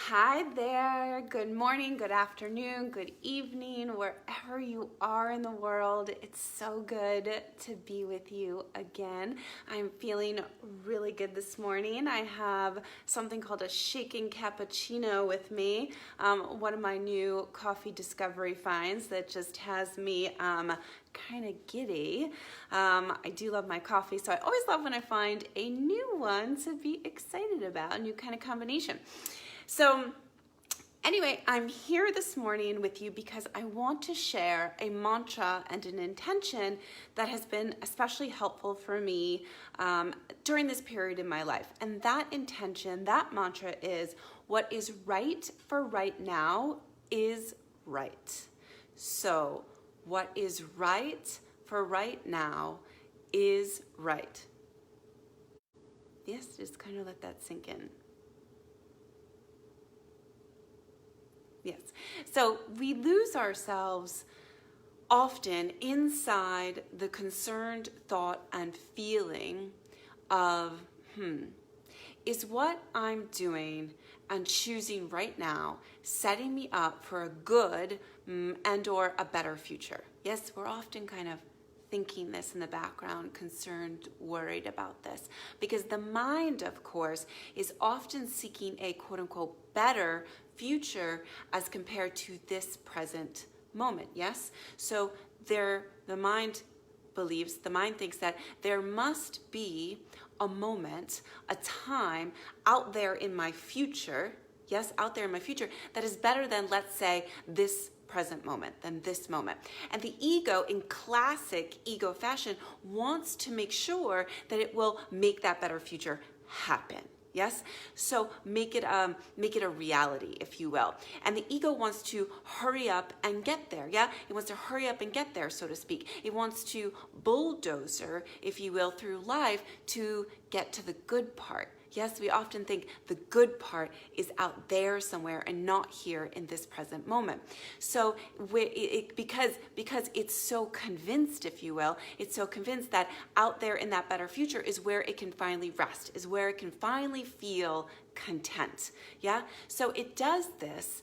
Hi there, good morning, good afternoon, good evening, wherever you are in the world. It's so good to be with you again. I'm feeling really good this morning. I have something called a shaken cappuccino with me, one of my new coffee discovery finds that just has me kind of giddy. I do love my coffee, so I always love when I find a new one to be excited about, a new kind of combination. So anyway, I'm here this morning with you because I want to share a mantra and an intention that has been especially helpful for me during this period in my life. And that intention, that mantra is, what is right for right now is right. So what is right for right now is right. Yes, just kind of let that sink in. Yes. So we lose ourselves often inside the concerned thought and feeling of, is what I'm doing and choosing right now setting me up for a good and or a better future? Yes, we're often kind of thinking this in the background, concerned, worried about this, because the mind, of course, is often seeking a quote-unquote better future as compared to this present moment. Yes, so the mind thinks that there must be a moment, a time out there in my future, yes, out there in my future, that is better than, let's say, this present moment, than this moment. And the ego, in classic ego fashion, wants to make sure that it will make that better future happen. Yes, so make it a reality, if you will. And the ego wants to hurry up and get there. Yeah, it wants to hurry up and get there, so to speak. It wants to bulldozer, if you will, through life to get to the good part. Yes, we often think the good part is out there somewhere and not here in this present moment. So because it's so convinced, if you will, it's so convinced that out there in that better future is where it can finally rest, is where it can finally feel content. Yeah, so it does this.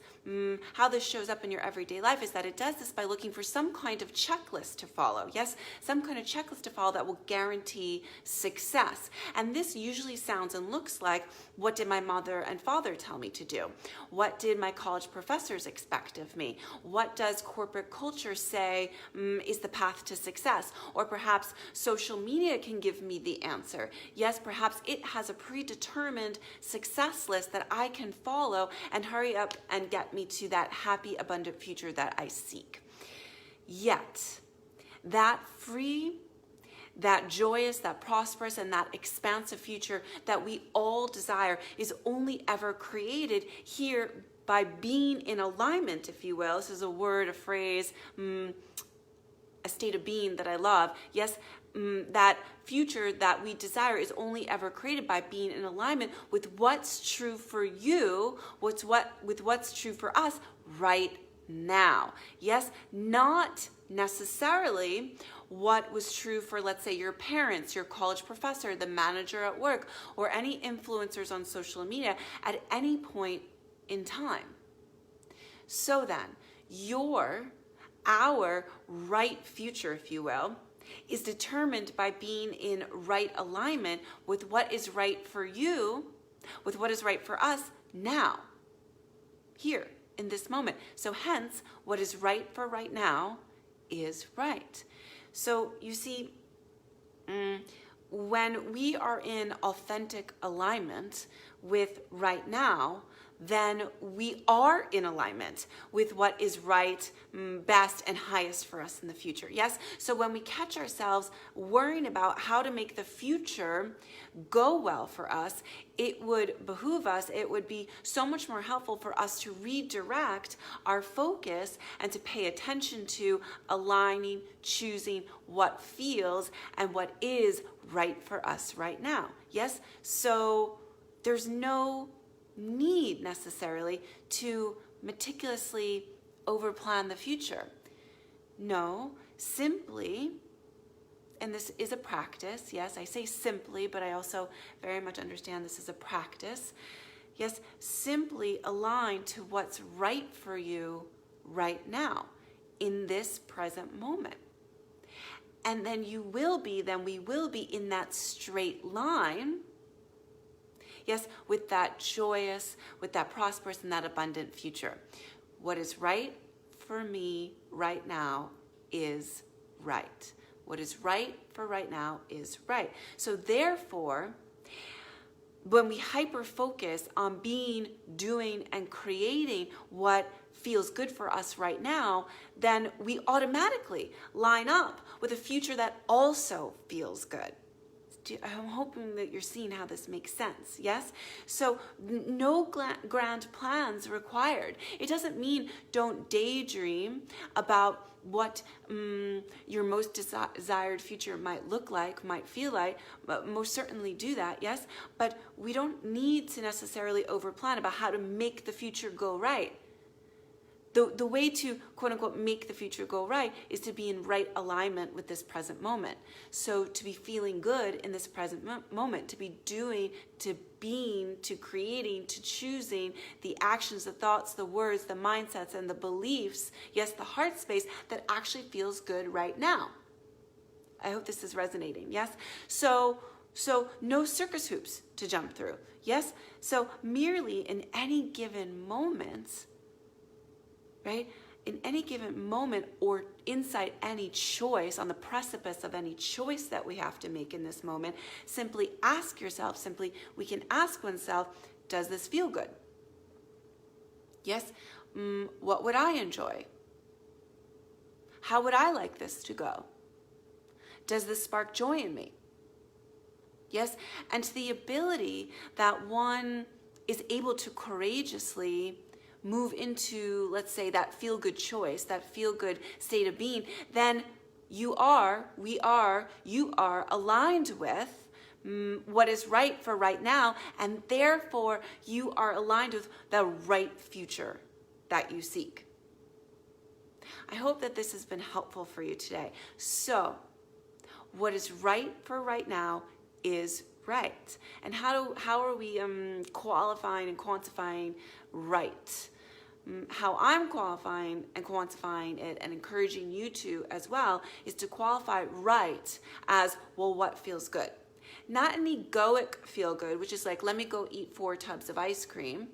How this shows up in your everyday life is that it does this by looking for some kind of checklist to follow. Yes, some kind of checklist to follow that will guarantee success. And this usually sounds and looks like, what did my mother and father tell me to do? What did my college professors expect of me? What does corporate culture say is the path to success? Or perhaps social media can give me the answer. Yes, perhaps it has a predetermined success list that I can follow and hurry up and get me to that happy, abundant future that I seek. Yet, that free, that joyous, that prosperous, and that expansive future that we all desire is only ever created here by being in alignment, if you will. This is a word, a phrase, a state of being that I love. Yes, that future that we desire is only ever created by being in alignment with what's true for you, with what's true for us right now. Yes, not necessarily what was true for, let's say, your parents, your college professor, the manager at work, or any influencers on social media at any point in time. So then, our right future, if you will, is determined by being in right alignment with what is right for you, with what is right for us now, here, in this moment. So hence, what is right for right now is right. So you see, when we are in authentic alignment with right now, then we are in alignment with what is right, best, and highest for us in the future. Yes? So when we catch ourselves worrying about how to make the future go well for us, it would behoove us, it would be so much more helpful for us to redirect our focus and to pay attention to aligning, choosing what feels and what is right for us right now. Yes? So there's no need necessarily to meticulously overplan the future. No, simply and this is a practice, yes, I say simply, but I also very much understand this is a practice. Yes, simply align to what's right for you right now in this present moment. And then we will be in that straight line, yes, with that joyous, with that prosperous and that abundant future. What is right for me right now is right. What is right for right now is right. So therefore, when we hyper focus on being, doing, and creating what feels good for us right now, then we automatically line up with a future that also feels good. I'm hoping that you're seeing how this makes sense, yes? So no grand plans required. It doesn't mean don't daydream about what your most desired future might look like, might feel like, but most certainly do that, yes? But we don't need to necessarily overplan about how to make the future go right. The way to, quote unquote, make the future go right is to be in right alignment with this present moment. So to be feeling good in this present moment, to be doing, to being, to creating, to choosing the actions, the thoughts, the words, the mindsets, and the beliefs, yes, the heart space that actually feels good right now. I hope this is resonating, yes? So no circus hoops to jump through, yes? So merely in any given moment, right? In any given moment or inside any choice, on the precipice of any choice that we have to make in this moment, simply ask yourself, we can ask oneself, does this feel good? Yes? What would I enjoy? How would I like this to go? Does this spark joy in me? Yes? And to the ability that one is able to courageously move into, let's say, that feel-good choice, that feel-good state of being, then you are aligned with what is right for right now, and therefore you are aligned with the right future that you seek. I hope that this has been helpful for you today. So, what is right for right now is right. And how are we qualifying and quantifying right? How I'm qualifying and quantifying it and encouraging you to as well is to qualify right as, well, what feels good? Not an egoic feel good, which is like, let me go eat 4 tubs of ice cream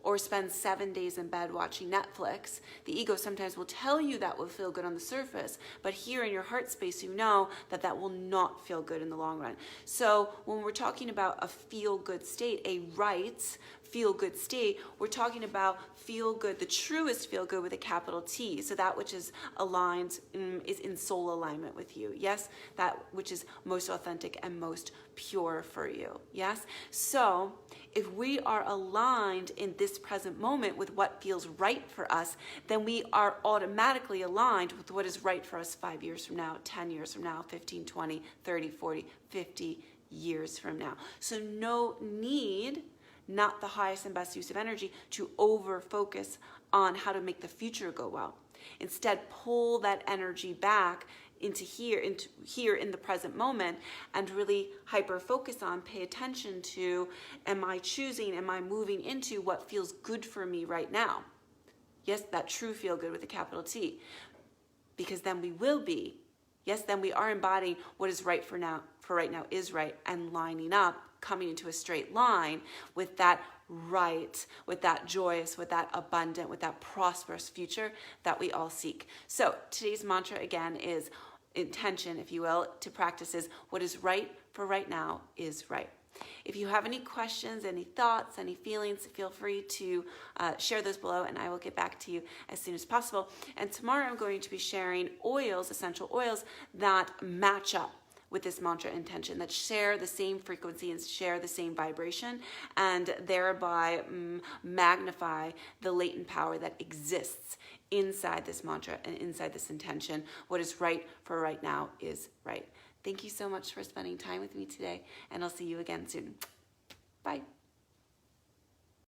or spend 7 days in bed watching Netflix. The ego sometimes will tell you that will feel good on the surface, but here in your heart space, you know that that will not feel good in the long run. So when we're talking about a feel-good state, a right feel-good state, we're talking about feel-good, the truest feel-good with a capital T. So that which is aligned, is in soul alignment with you. Yes? That which is most authentic and most pure for you. Yes? So if we are aligned in this present moment with what feels right for us, then we are automatically aligned with what is right for us 5 years from now, 10 years from now, 15, 20, 30, 40, 50 years from now. So no need, not the highest and best use of energy, to over focus on how to make the future go well. Instead, pull that energy back into here in the present moment, and really hyper focus on, pay attention to, am I moving into what feels good for me right now? Yes, that true feel good with a capital T. Because then we will be, yes, then we are embodying what is right for right now is right, and lining up, coming into a straight line with that right, with that joyous, with that abundant, with that prosperous future that we all seek. So today's mantra again is intention, if you will, to practice is what is right for right now is right. If you have any questions, any thoughts, any feelings, feel free to share those below, and I will get back to you as soon as possible. And tomorrow I'm going to be sharing oils, essential oils that match up with this mantra intention, that share the same frequency and share the same vibration, and thereby magnify the latent power that exists inside this mantra and inside this intention. What is right for right now is right. Thank you so much for spending time with me today, and I'll see you again soon. Bye.